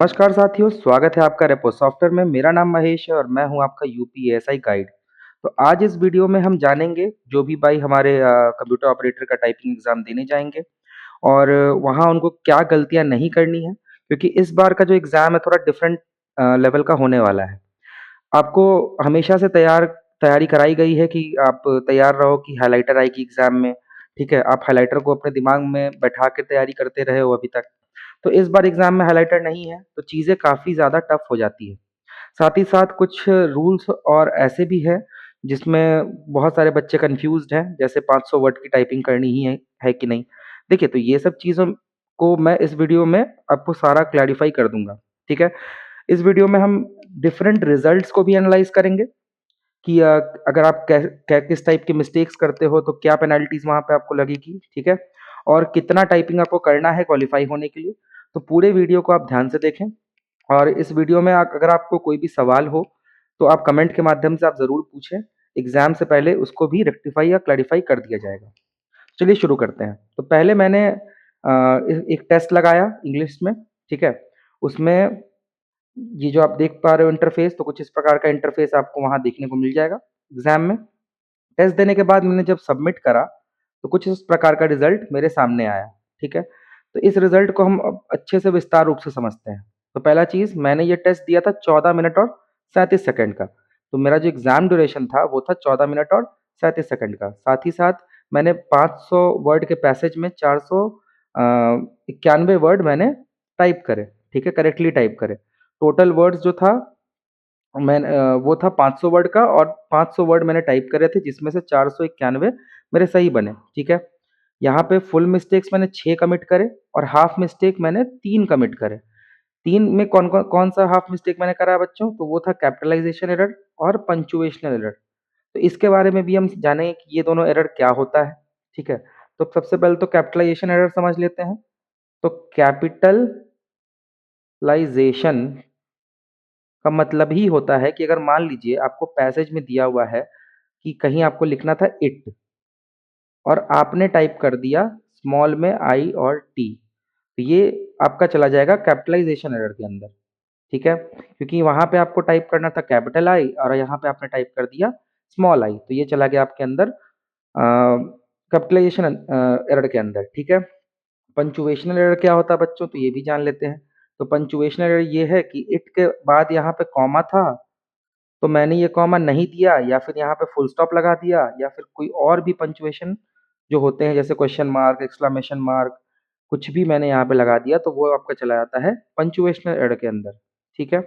नमस्कार साथियों, स्वागत है आपका रेपो सॉफ्टवेयर में। मेरा नाम महेश है और मैं हूँ आपका यूपीएसआई गाइड। तो आज इस वीडियो में हम जानेंगे जो भी भाई हमारे कंप्यूटर ऑपरेटर का टाइपिंग एग्ज़ाम देने जाएँगे और वहाँ उनको क्या गलतियाँ नहीं करनी है, क्योंकि इस बार का जो एग्ज़ाम है थोड़ा डिफरेंट लेवल का होने वाला है। आपको हमेशा से तैयारी कराई गई है कि आप तैयार रहो कि हाइलाइटर आएगी एग्ज़ाम में, ठीक है? आप हाइलाइटर को अपने दिमाग में बैठा के तैयारी करते रहे हो अभी तक। तो इस बार एग्ज़ाम में हाइलाइटर नहीं है, तो चीज़ें काफ़ी ज़्यादा टफ़ हो जाती हैं। साथ ही साथ कुछ रूल्स और ऐसे भी हैं, जिसमें बहुत सारे बच्चे कन्फ्यूज़्ड हैं, जैसे 500 वर्ड की टाइपिंग करनी ही है कि नहीं? देखिए, तो ये सब चीज़ों को मैं इस वीडियो में आपको सारा क्लैरिफ़ाई कर दूँगा, ठीक है? इस वीडियो में हम डिफरेंट रिज़ल्ट्स को भी एनालाइज़ करेंगे कि अगर आप किस टाइप के मिस्टेक्स करते हो, तो क्या पेनल्टीज़ वहाँ पे आपको लगेगी, ठीक है? और कितना टाइपिंग आपको करना है क्वालीफ़ाई होने के लिए। तो पूरे वीडियो को आप ध्यान से देखें और इस वीडियो में अगर आपको कोई भी सवाल हो, तो आप कमेंट के माध्यम से आप ज़रूर पूछें। एग्ज़ाम से पहले उसको भी रेक्टिफ़ाई या क्लैरिफ़ाई कर दिया जाएगा। चलिए शुरू करते हैं। तो पहले मैंने एक टेस्ट लगाया इंग्लिश में, ठीक है? उसमें ये जो आप देख पा रहे हो इंटरफ़ेस, तो कुछ इस प्रकार का इंटरफ़ेस आपको वहाँ देखने को मिल जाएगा एग्ज़ाम में। टेस्ट देने के बाद मैंने जब सबमिट करा, तो कुछ इस प्रकार का रिज़ल्ट मेरे सामने आया, ठीक है? तो इस रिज़ल्ट को हम अब अच्छे से विस्तार रूप से समझते हैं। तो पहला चीज़, मैंने ये टेस्ट दिया था 14 मिनट और 37 सेकंड का। तो मेरा जो एग्ज़ाम ड्यूरेशन था वो था 14 मिनट और 37 सेकंड का। साथ ही साथ मैंने 500 वर्ड के पैसेज में 91 वर्ड मैंने टाइप करे, ठीक है? करेक्टली टाइप करे। टोटल वर्ड्स जो था वो था 500 वर्ड का और 500 वर्ड मैंने टाइप करे थे, जिसमें से 491 मेरे सही बने, ठीक है? यहाँ पे फुल मिस्टेक्स मैंने 6 कमिट करे और हाफ मिस्टेक मैंने 3 कमिट करे। 3 में कौन-सा हाफ मिस्टेक मैंने करा है बच्चों? तो वो था कैपिटलाइज़ेशन एरर और पंक्चुएशनल एरर। तो इसके बारे में भी हम जानेंगे कि ये दोनों एरर क्या होता है, ठीक है? तो सबसे पहले तो कैपिटलाइज़ेशन एरर समझ लेते हैं। तो कैपिटलाइज़ेशन का मतलब ही होता है कि अगर मान लीजिए आपको पैसेज में दिया हुआ है कि कहीं आपको लिखना था इट और आपने टाइप कर दिया स्मॉल में आई और टी, तो ये आपका चला जाएगा कैपिटलाइज़ेशन एरर के अंदर, ठीक है? क्योंकि वहाँ पे आपको टाइप करना था कैपिटल आई और यहाँ पे आपने टाइप कर दिया स्मॉल आई, तो ये चला गया आपके अंदर कैपिटलाइज़ेशन एरर के अंदर, ठीक है? पंक्चुएशनल एरर क्या होता है बच्चों? तो ये भी जान लेते हैं। तो पंक्चुएशनल एरर ये है कि इट के बाद यहाँ पे कॉमा था, तो मैंने ये कॉमा नहीं दिया या फिर यहाँ पे फुल स्टॉप लगा दिया या फिर कोई और भी पंक्चुएशन जो होते हैं जैसे क्वेश्चन मार्क, एक्सक्लेमेशन मार्क, कुछ भी मैंने यहाँ पे लगा दिया, तो वो आपका चला जाता है पंक्चुएशनल एरर के अंदर, ठीक है?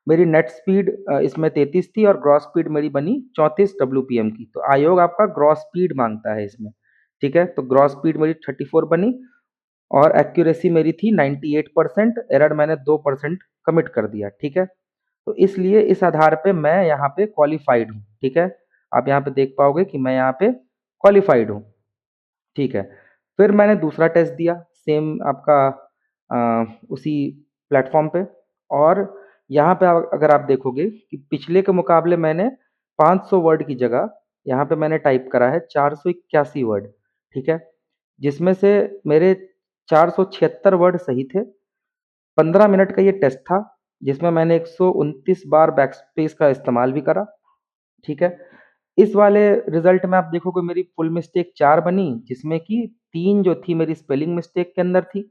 मेरी नेट स्पीड इसमें 33 थी और ग्रॉस स्पीड मेरी बनी 34 डब्ल्यूपीएम की। तो आयोग आपका ग्रॉस स्पीड माँगता है इसमें, ठीक है? तो ग्रॉस स्पीड मेरी 34 बनी और एक्यूरेसी मेरी थी 98%, एरर मैंने 2% कमिट कर दिया, ठीक है? तो इसलिए इस आधार पे मैं यहाँ पे क्वालिफ़ाइड हूँ, ठीक है? आप यहाँ पे देख पाओगे कि मैं यहाँ पे क्वालिफ़ाइड हूँ, ठीक है? फिर मैंने दूसरा टेस्ट दिया, सेम आपका उसी प्लेटफ़ॉर्म पे और यहाँ पे अगर आप देखोगे कि पिछले के मुकाबले मैंने 500 वर्ड की जगह यहाँ पे मैंने टाइप करा है 481 वर्ड, ठीक है? जिसमें से मेरे 476 वर्ड सही थे। 15 मिनट का ये टेस्ट था, जिसमें मैंने 129 बार बैकस्पेस का इस्तेमाल भी करा, ठीक है? इस वाले रिज़ल्ट में आप देखोगे मेरी फुल मिस्टेक 4 बनी, जिसमें कि 3 जो थी मेरी स्पेलिंग मिस्टेक के अंदर थी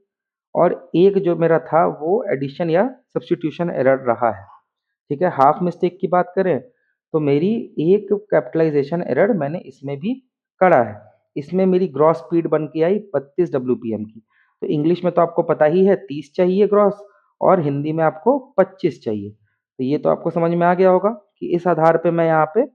और 1 जो मेरा था वो एडिशन या सब्स्टिट्यूशन एरर रहा है, ठीक है? हाफ मिस्टेक की बात करें, तो मेरी एक कैपिटलाइज़ेशन एरर मैंने इसमें भी करा है। इसमें मेरी ग्रॉस स्पीड बन के आई 32 डब्ल्यूपीएम की। तो इंग्लिश में तो आपको पता ही है 30 चाहिए ग्रॉस और हिंदी में आपको 25 चाहिए। तो ये तो आपको समझ में आ गया होगा कि इस आधार पे मैं यहाँ पे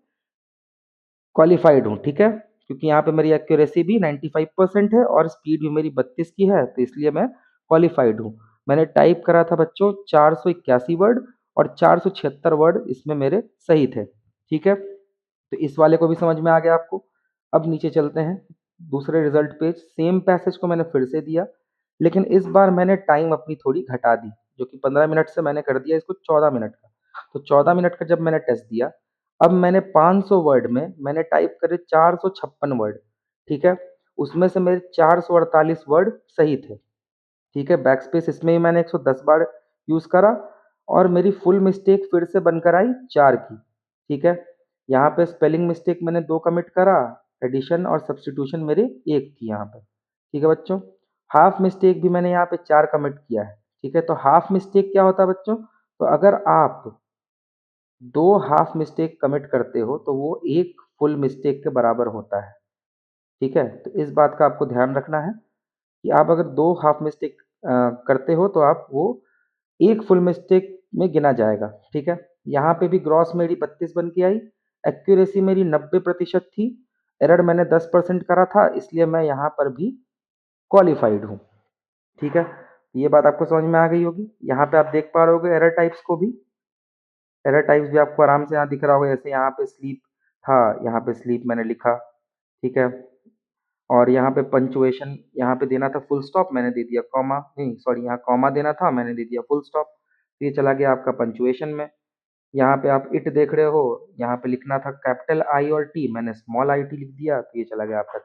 क्वालिफ़ाइड हूँ, ठीक है? क्योंकि यहाँ पे मेरी एक्यूरेसी भी 95% है और स्पीड भी मेरी 32 की है, तो इसलिए मैं क्वालिफ़ाइड हूँ। मैंने टाइप करा था बच्चों 481 वर्ड और 476 वर्ड इसमें मेरे सही थे, ठीक है? तो इस वाले को भी समझ में आ गया आपको। अब नीचे चलते हैं, दूसरे रिज़ल्ट पेज, सेम पैसेज को मैंने फिर से दिया, लेकिन इस बार मैंने टाइम अपनी थोड़ी घटा दी, जो कि 15 मिनट से मैंने कर दिया इसको 14 मिनट का। तो 14 मिनट का जब मैंने टेस्ट दिया, अब मैंने 500 वर्ड में मैंने टाइप करे 456 वर्ड, ठीक है? उसमें से मेरे 448 वर्ड सही थे, ठीक है? बैकस्पेस इसमें भी मैंने 110 बार यूज़ करा और मेरी फुल मिस्टेक फिर से बनकर आई 4 की, ठीक है? यहाँ पे स्पेलिंग मिस्टेक मैंने 2 कमिट करा, एडिशन और सब्स्टिट्यूशन मेरी 1 थी यहाँ पे, ठीक है बच्चों? हाफ मिस्टेक भी मैंने यहाँ पे 4 कमिट किया है, ठीक है? तो हाफ मिस्टेक क्या होता है बच्चों? तो अगर आप 2 हाफ मिस्टेक कमिट करते हो तो वो 1 फुल मिस्टेक के बराबर होता है, ठीक है? तो इस बात का आपको ध्यान रखना है कि आप अगर 2 हाफ मिस्टेक करते हो तो आप वो 1 फुल मिस्टेक में गिना जाएगा, ठीक है? यहाँ पे भी ग्रॉस मेरी 32 बन के आई, एक्यूरेसी मेरी 90% थी, एरर मैंने 10% करा था, इसलिए मैं यहाँ पर भी क्वालिफाइड हूँ, ठीक है? ये बात आपको समझ में आ गई होगी। यहाँ पे आप देख पा रहे होगे एरर टाइप्स को भी, एरर टाइप्स भी आपको आराम से यहाँ दिख रहा होगा, जैसे यहाँ पे स्लीप था, यहाँ पे स्लीप मैंने लिखा, ठीक है? और यहाँ पे पंक्चुएशन यहाँ पे देना था फुल स्टॉप, मैंने दे दिया कॉमा, नहीं सॉरी यहाँ कॉमा देना था, मैंने दे दिया फुल स्टॉप। तो ये चला गया आपका पंक्चुएशन में। यहाँ पे आप इट देख रहे हो, यहाँ पे लिखना था कैपिटल आई और टी, मैंने स्मॉल आई टी लिख दिया, तो ये चला गया आपका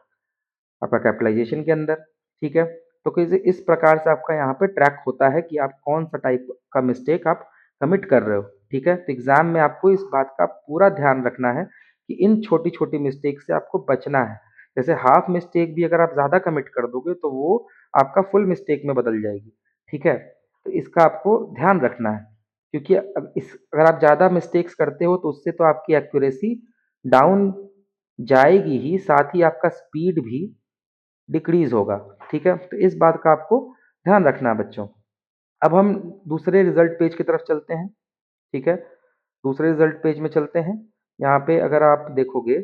आपका कैपिटलाइजेशन के अंदर, ठीक है? तो इस प्रकार से आपका यहाँ पे ट्रैक होता है कि आप कौन सा टाइप का मिस्टेक आप कमिट कर रहे हो, ठीक है? तो एग्जाम में आपको इस बात का पूरा ध्यान रखना है कि इन छोटी-छोटी मिस्टेक से आपको बचना है। जैसे हाफ मिस्टेक भी अगर आप ज़्यादा कमिट कर दोगे तो वो आपका फुल मिस्टेक में बदल जाएगी, ठीक है? तो इसका आपको ध्यान रखना है क्योंकि अगर आप ज़्यादा मिस्टेक्स करते हो तो उससे तो आपकी एक्यूरेसी डाउन जाएगी ही, साथ ही आपका स्पीड भी डिक्रीज़ होगा, ठीक है? तो इस बात का आपको ध्यान रखना है बच्चों। अब हम दूसरे रिज़ल्ट पेज की तरफ चलते हैं, ठीक है? दूसरे रिज़ल्ट पेज में चलते हैं। यहाँ पे अगर आप देखोगे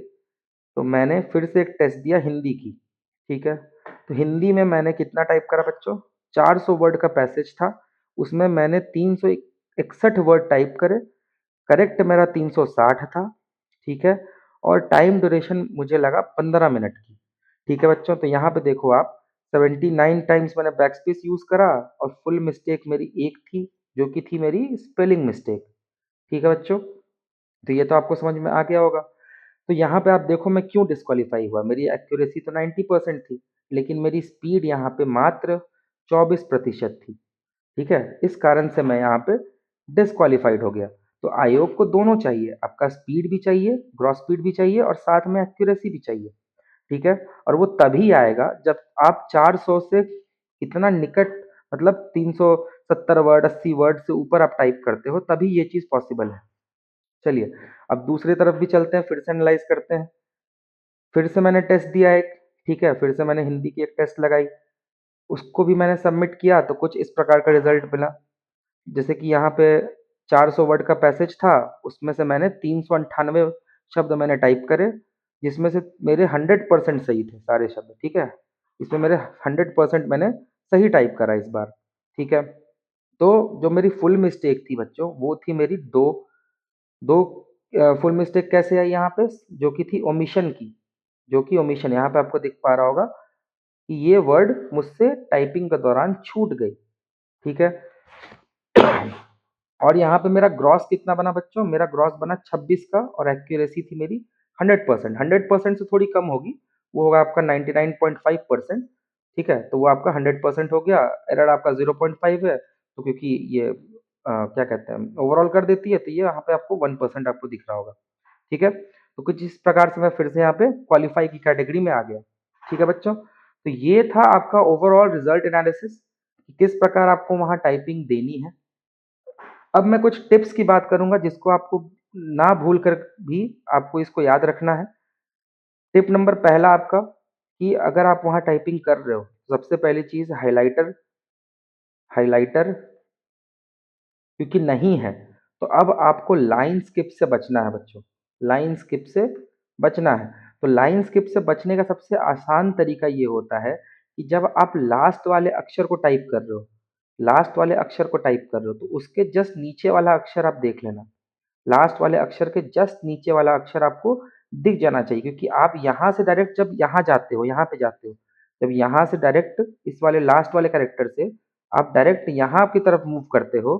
तो मैंने फिर से एक टेस्ट दिया हिंदी की, ठीक है? तो हिंदी में मैंने कितना टाइप करा बच्चों? 400 वर्ड का पैसेज था, उसमें मैंने 361 वर्ड टाइप करे, करेक्ट मेरा 360 था, ठीक है? और टाइम ड्यूरेशन मुझे लगा 15 मिनट की, ठीक है बच्चों? तो यहाँ पे देखो आप 79 टाइम्स मैंने बैकस्पेस यूज़ करा और फुल मिस्टेक मेरी 1 थी, जो कि थी मेरी स्पेलिंग मिस्टेक, ठीक है बच्चों? तो ये तो आपको समझ में आ गया होगा। तो यहाँ पे आप देखो मैं क्यों डिस्क्वालीफाई हुआ, मेरी एक्यूरेसी तो 90% थी, लेकिन मेरी स्पीड यहाँ पे मात्र 24% थी, ठीक है? इस कारण से मैं यहाँ पे डिस्क्वालीफाइड हो गया। तो आयोग को दोनों चाहिए, आपका स्पीड भी चाहिए, ग्रॉस स्पीड भी चाहिए और साथ में एक्यूरेसी भी चाहिए, ठीक है? और वो तभी आएगा जब आप 400 से इतना निकट मतलब 370 वर्ड, 80 वर्ड से ऊपर आप टाइप करते हो, तभी ये चीज़ पॉसिबल है। चलिए, अब दूसरी तरफ भी चलते हैं, फिर से एनालाइज़ करते हैं। फिर से मैंने टेस्ट दिया एक, ठीक है? फिर से मैंने हिंदी की एक टेस्ट लगाई, उसको भी मैंने सबमिट किया तो कुछ इस प्रकार का रिज़ल्ट मिला। जैसे कि यहाँ पे 400 वर्ड का पैसेज था, उसमें से मैंने 398 शब्द मैंने टाइप करे, जिसमें से मेरे 100% सही थे सारे शब्द, ठीक है? इसमें मेरे 100% मैंने सही टाइप करा इस बार, ठीक है? तो जो मेरी फुल मिस्टेक थी बच्चों, वो थी मेरी 2 फुल मिस्टेक कैसे आई यहाँ पे? जो कि थी ओमिशन की, जो कि ओमिशन यहाँ पे आपको दिख पा रहा होगा कि ये वर्ड मुझसे टाइपिंग के दौरान छूट गई, ठीक है? और यहाँ पे मेरा ग्रॉस कितना बना बच्चों? मेरा ग्रॉस बना 26 का और एक्यूरेसी थी मेरी 100%, 100% से थोड़ी कम होगी, वो होगा आपका 99.5%, ठीक है? तो वो आपका 100% हो गया, एरर आपका 0.5 है, तो क्योंकि ये क्या कहते हैं ओवरऑल कर देती है, तो ये यहाँ पे आपको 1% आपको दिख रहा होगा, ठीक है? तो कुछ इस प्रकार से मैं फिर से यहाँ पे क्वालिफाई की कैटेगरी में आ गया, ठीक है बच्चों? तो ये था आपका ओवरऑल रिजल्ट एनालिसिस, किस प्रकार आपको वहाँ टाइपिंग देनी है। अब मैं कुछ टिप्स की बात करूँगा जिसको आपको ना भूल कर भी आपको इसको याद रखना है। टिप नंबर पहला आपका कि अगर आप वहाँ टाइपिंग कर रहे हो, सबसे पहली चीज़ हाइलाइटर हाइलाइटर क्योंकि नहीं है, तो अब आपको लाइन स्किप से बचना है बच्चों, लाइन स्किप से बचना है। तो लाइन स्किप से बचने का सबसे आसान तरीका ये होता है कि जब आप लास्ट वाले अक्षर को टाइप कर रहे हो, लास्ट वाले अक्षर को टाइप कर रहे हो, तो उसके जस्ट नीचे वाला अक्षर आप देख लेना। लास्ट वाले अक्षर के जस्ट नीचे वाला अक्षर आपको दिख जाना चाहिए क्योंकि आप यहाँ से डायरेक्ट जब यहाँ जाते हो, यहाँ पे जाते हो, जब यहाँ से डायरेक्ट इस वाले लास्ट वाले कैरेक्टर से आप डायरेक्ट यहाँ की तरफ मूव करते हो,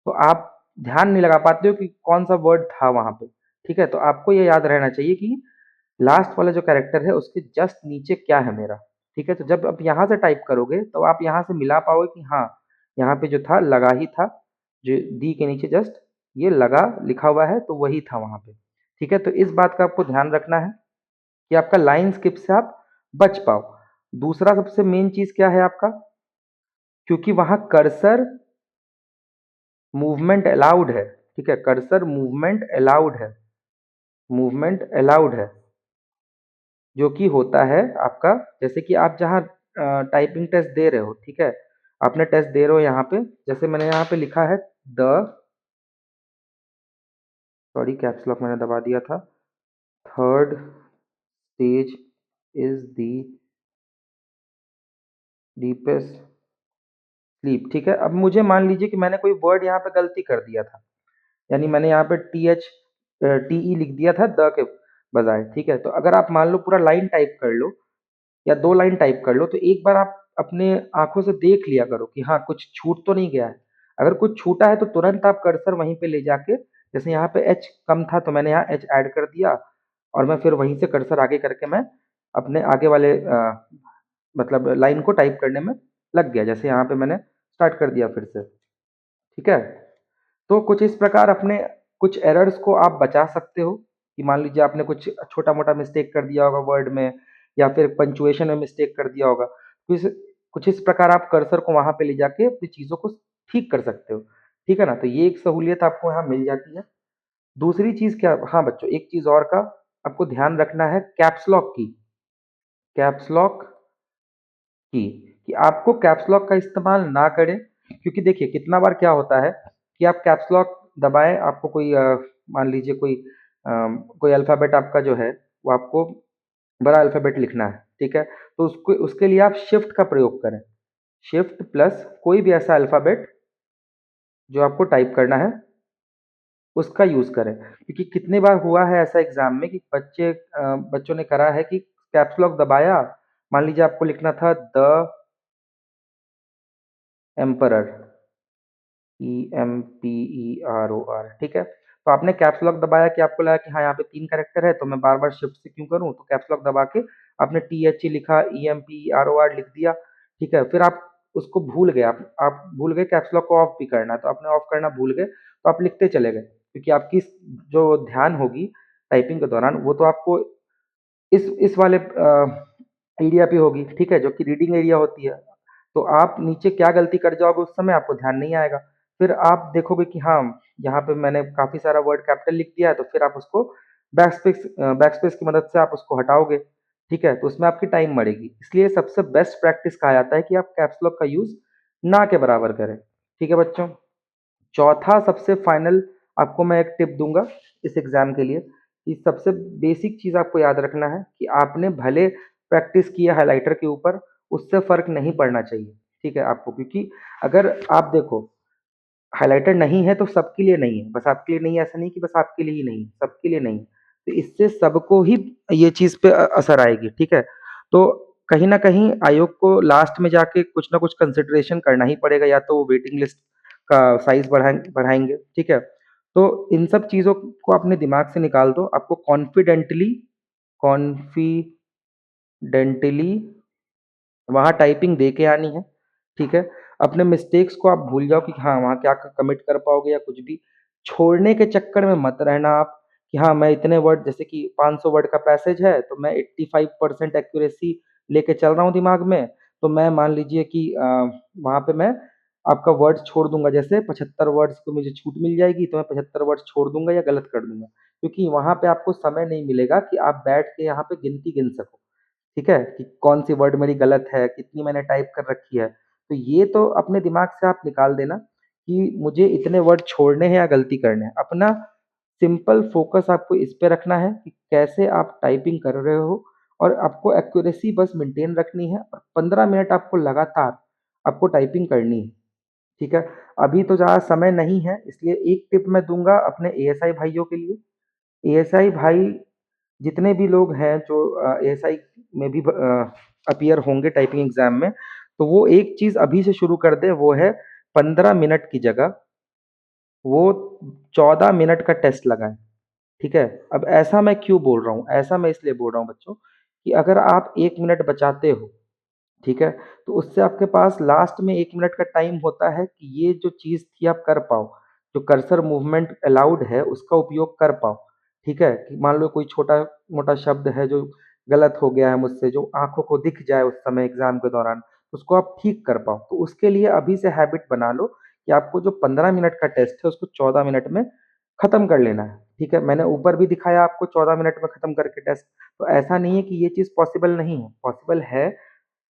तो आप ध्यान नहीं लगा पाते हो कि कौन सा वर्ड था वहाँ पे, ठीक है? तो आपको ये याद रहना चाहिए कि लास्ट वाला जो कैरेक्टर है उसके जस्ट नीचे क्या है मेरा, ठीक है? तो जब आप यहाँ से टाइप करोगे तो आप यहाँ से मिला पाओगे कि हाँ, यहाँ पे जो था लगा ही था, जो दी के नीचे जस्ट ये लगा लिखा हुआ है तो वही था वहाँ पे। ठीक है, तो इस बात का आपको ध्यान रखना है कि आपका लाइन स्किप से आप बच पाओ। दूसरा सबसे मेन चीज़ क्या है आपका, क्योंकि वहाँ कर्सर मूवमेंट अलाउड है, ठीक है, कर्सर मूवमेंट अलाउड है, मूवमेंट अलाउड है, जो कि होता है आपका, जैसे कि आप जहाँ टाइपिंग टेस्ट दे रहे हो, ठीक है, आपने टेस्ट दे रहे हो यहाँ पे, जैसे मैंने यहाँ पे लिखा है द, सॉरी कैप्स लॉक मैंने दबा दिया था, third stage is the deepest sleep. ठीक है, अब मुझे मान लीजिए कि मैंने कोई वर्ड यहाँ पे गलती कर दिया था, यानी मैंने यहाँ पे टी ई लिख दिया था द के बजाय। ठीक है, तो अगर आप मान लो पूरा लाइन टाइप कर लो या 2 लाइन टाइप कर लो, तो एक बार आप अपने आँखों से देख लिया करो कि हाँ, कुछ छूट तो नहीं गया है। अगर कुछ छूटा है तो तुरंत आप कर्सर वहीं पे ले जाके, जैसे यहाँ पे एच कम था तो मैंने यहाँ एच ऐड कर दिया और मैं फिर वहीं से कर्सर आगे करके मैं अपने आगे वाले मतलब लाइन को टाइप करने में लग गया। जैसे यहाँ पे मैंने स्टार्ट कर दिया फिर से, ठीक है? तो कुछ इस प्रकार अपने कुछ एरर्स को आप बचा सकते हो कि मान लीजिए आपने कुछ छोटा-मोटा मिस्टेक कर दिया होगा वर्ड में या फिर पंक्चुएशन में मिस्टेक कर दिया होगा। तो कुछ इस प्रकार आप कर्सर को वहाँ पे ले जाके अपनी चीज़ों को ठीक कर सकते हो। ठीक है ना? तो ये एक सहूलियत आपको यहाँ मिल जाती है। दूसरी चीज़ क्या, हाँ बच्चों, एक चीज़ और का आपको ध्यान रखना है, कैप्स लॉक की। कैप्स लॉक की कि आपको कैप्स लॉक का इस्तेमाल ना करें, क्योंकि देखिए कितना बार क्या होता है कि आप कैप्स लॉक दबाएं, आपको कोई मान लीजिए कोई अल्फ़ाबेट आपका जो है वो आपको बड़ा अल्फ़ाबेट लिखना है, ठीक है? तो उसको उसके लिए आप शिफ्ट का प्रयोग करें। शिफ्ट प्लस कोई भी ऐसा अल्फ़ाबेट जो आपको टाइप करना है, उसका यूज़ करें। क्योंकि कितनी बार हुआ है ऐसा एग्ज़ाम में कि बच्चों ने करा है कि कैप्स लॉक दबाया, मान लीजिए आपको लिखना था द एम्परर, EMPEROR, ठीक है? तो आपने कैप्स लॉक दबाया कि आपको लगा कि हाँ, यहाँ पे 3 कैरेक्टर है तो मैं बार-बार शिफ्ट से क्यों करूँ? तो कैप्स लॉक दबा के आपने THE लिखा, EMPEROR लिख दिया, ठीक है? फिर आप उसको भूल गए, आप भूल गए कैप्स लॉक को ऑफ भी करना, तो आपने ऑफ करना भूल गए, तो आप लिखते चले गए। क्योंकि आपकी जो ध्यान होगी टाइपिंग के दौरान, वो तो आपको इस वाले एरिया पे होगी, ठीक है? जो कि रीडिंग एरिया होती है। तो आप नीचे क्या गलती कर जाओगे उस समय आपको ध्यान नहीं आएगा। फिर आप देखोगे कि हाँ, यहाँ पे मैंने काफ़ी सारा वर्ड कैपिटल लिख दिया है, तो फिर आप उसको बैकस्पेस की मदद से आप उसको हटाओगे, ठीक है? तो उसमें आपकी टाइम मरेगी। इसलिए सबसे बेस्ट प्रैक्टिस कहा जाता है कि आप कैप्स लॉक का यूज़ ना के बराबर करें। ठीक है बच्चों? चौथा सबसे फाइनल आपको मैं एक टिप दूँगा इस एग्ज़ाम के लिए, कि सबसे बेसिक चीज़ आपको याद रखना है कि आपने भले प्रैक्टिस की है हाइलाइटर के ऊपर, उससे फ़र्क नहीं पड़ना चाहिए, ठीक है आपको? क्योंकि अगर आप देखो, हाइलाइटर नहीं है तो सबके लिए नहीं है, बस आपके लिए नहीं है ऐसा नहीं कि बस आपके लिए ही नहीं है, सबके लिए नहीं है। तो इससे सबको ही ये चीज़ पे असर आएगी, ठीक है? तो कहीं न कहीं आयोग को लास्ट में जाके कुछ न कुछ कंसिडरेशन करना ही पड़ेगा, या तो वो वेटिंग लिस्ट का साइज़ बढ़ाएँगे, ठीक है? तो इन सब चीज़ों को अपने दिमाग से निकाल दो, आपको कॉन्फिडेंटली वहाँ टाइपिंग दे के आनी है, ठीक है? अपने मिस्टेक्स को आप भूल जाओ कि हाँ, वहाँ क्या क कमिट कर पाओगे या कुछ भी। छोड़ने के चक्कर में मत रहना आप कि हाँ, मैं इतने वर्ड, जैसे कि 500 वर्ड का पैसेज है, तो मैं 85% एक्यूरेसी लेके चल रहा हूँ दिमाग में, तो मैं मान लीजिए कि वहाँ पे मैं आपका वर्ड्स छोड़ दूँगा, जैसे 75 वर्ड्स को मुझे छूट मिल जाएगी, तो मैं 75 वर्ड्स छोड़ दूँगा या गलत कर दूँगा। क्योंकि वहाँ पे आपको समय नहीं मिलेगा कि आप बैठ के यहाँ पे गिनती गिन सको। ठीक है? कि कौन-सी वर्ड मेरी गलत है, कितनी मैंने टाइप कर रखी है। तो ये तो अपने दिमाग से आप निकाल देना कि मुझे इतने वर्ड छोड़ने हैं या गलती करने हैं। अपना सिंपल फ़ोकस आपको इस पे रखना है कि कैसे आप टाइपिंग कर रहे हो, और आपको एक्यूरेसी बस मेंटेन रखनी है, और 15 मिनट आपको लगातार आपको टाइपिंग करनी है। ठीक है? अभी तो ज़्यादा समय नहीं है, इसलिए एक टिप मैं दूँगा अपने एएसआई भाइयों के लिए। एएसआई भाई जितने भी लोग हैं जो एएसआई में भी अपीयर होंगे टाइपिंग एग्ज़ाम में, तो वो एक चीज़ अभी से शुरू कर दें, वो है 15 मिनट की जगह वो 14 मिनट का टेस्ट लगाएँ, ठीक है? अब ऐसा मैं क्यों बोल रहा हूँ? ऐसा मैं इसलिए बोल रहा हूँ बच्चों कि अगर आप 1 मिनट बचाते हो, ठीक है? तो उससे आपके पास लास्ट में 1 मिनट का टाइम होता है कि ये जो चीज़ थी आप कर पाओ। जो कर्सर मूवमेंट अलाउड है उसका उपयोग कर पाओ। ठीक है? कि मान लो कोई छोटा-मोटा शब्द है जो गलत हो गया है मुझसे, जो आँखों को दिख जाए उस समय एग्ज़ाम के दौरान, उसको आप ठीक कर पाओ। तो उसके लिए अभी से हैबिट बना लो कि आपको जो 15 मिनट का टेस्ट है उसको 14 मिनट में खत्म कर लेना है। ठीक है? मैंने ऊपर भी दिखाया आपको 14 मिनट में खत्म करके टेस्ट। तो ऐसा नहीं है कि ये चीज़ पॉसिबल नहीं है, पॉसिबल है।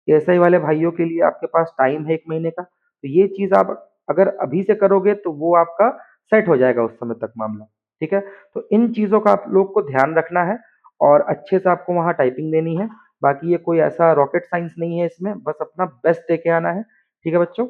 एएसआई वाले भाइयों के लिए आपके पास टाइम है 1 महीने का, तो ये चीज़ आप अगर अभी से करोगे तो वो आपका सेट हो जाएगा उस समय तक मामला, ठीक है? तो इन चीज़ों का आप लोग को ध्यान रखना है और अच्छे से आपको वहाँ टाइपिंग देनी है। बाकी ये कोई ऐसा रॉकेट साइंस नहीं है इसमें, बस अपना बेस्ट देके आना है, ठीक है बच्चों?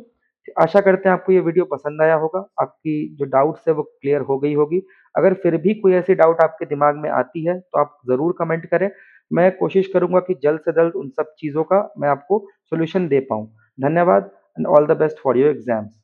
आशा करते हैं आपको ये वीडियो पसंद आया होगा, आपकी जो डाउट्स है वो क्लियर हो गई होगी। अगर फिर भी कोई ऐसी डाउट आपके दिमाग में आती है, तो आप ज़रूर कमेंट करें। मैं कोशिश करूँगा कि जल्द से जल्द उन सब चीज़ों का मैं आपको सॉल्यूशन दे पाऊँ। धन्यवाद and all the best for your exams.